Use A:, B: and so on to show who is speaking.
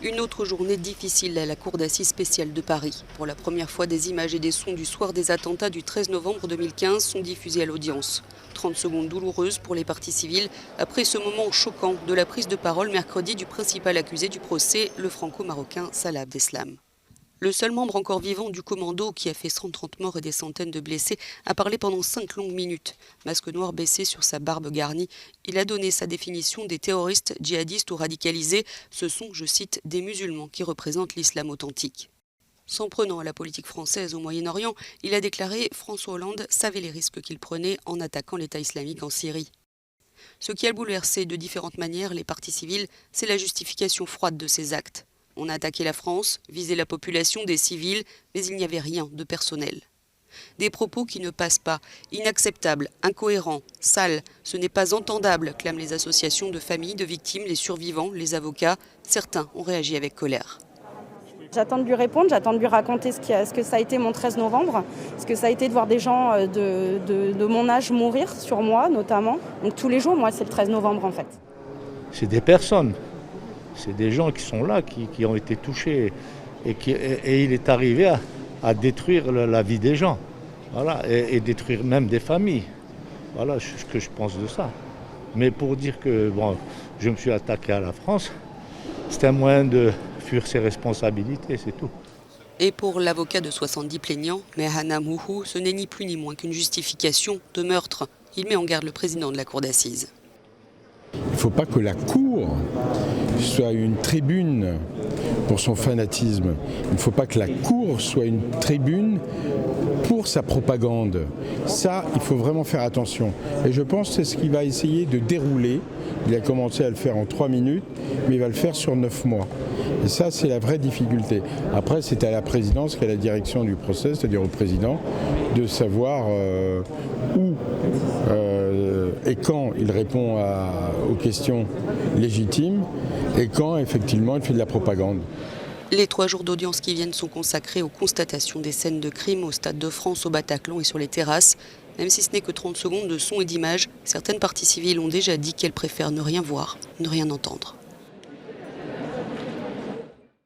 A: Une autre journée difficile à la Cour d'assises spéciale de Paris. Pour la première fois, des images et des sons du soir des attentats du 13 novembre 2015 sont diffusés à l'audience. 30 secondes douloureuses pour les parties civiles après ce moment choquant de la prise de parole mercredi du principal accusé du procès, le franco-marocain Salah Abdeslam. Le seul membre encore vivant du commando, qui a fait 130 morts et des centaines de blessés, a parlé pendant 5 longues minutes. Masque noir baissé sur sa barbe garnie, il a donné sa définition des terroristes djihadistes ou radicalisés. Ce sont, je cite, des musulmans qui représentent l'islam authentique. S'en prenant à la politique française au Moyen-Orient, il a déclaré « François Hollande savait les risques qu'il prenait en attaquant l'État islamique en Syrie ». Ce qui a bouleversé de différentes manières les parties civiles, c'est la justification froide de ces actes. On a attaqué la France, visé la population, des civils, mais il n'y avait rien de personnel. Des propos qui ne passent pas, inacceptables, incohérents, sales, ce n'est pas entendable, clament les associations de familles de victimes, les survivants, les avocats. Certains ont réagi avec colère.
B: J'attends de lui répondre, j'attends de lui raconter ce que ça a été mon 13 novembre, ce que ça a été de voir des gens de mon âge mourir, sur moi notamment. Donc tous les jours, moi, c'est le 13 novembre en fait.
C: C'est des personnes. C'est des gens qui sont là, qui ont été touchés. Et il est arrivé à détruire la vie des gens. Voilà, et détruire même des familles. Voilà ce que je pense de ça. Mais pour dire que je me suis attaqué à la France, c'est un moyen de fuir ses responsabilités, c'est tout.
A: Et pour l'avocat de 70 plaignants, Mehana Mouhou, ce n'est ni plus ni moins qu'une justification de meurtre. Il met en garde le président de la Cour d'assises.
D: Il ne faut pas que la Cour soit une tribune pour son fanatisme. Il ne faut pas que la Cour soit une tribune pour sa propagande. Ça, il faut vraiment faire attention. Et je pense que c'est ce qu'il va essayer de dérouler. Il a commencé à le faire en 3 minutes, mais il va le faire sur 9 mois. Et ça, c'est la vraie difficulté. Après, c'est à la présidence qu'à la direction du procès, c'est-à-dire au président, de savoir où et quand il répond aux questions légitimes et quand, effectivement, il fait de la propagande.
A: Les 3 jours d'audience qui viennent sont consacrés aux constatations des scènes de crime au Stade de France, au Bataclan et sur les terrasses. Même si ce n'est que 30 secondes de son et d'image, certaines parties civiles ont déjà dit qu'elles préfèrent ne rien voir, ne rien entendre.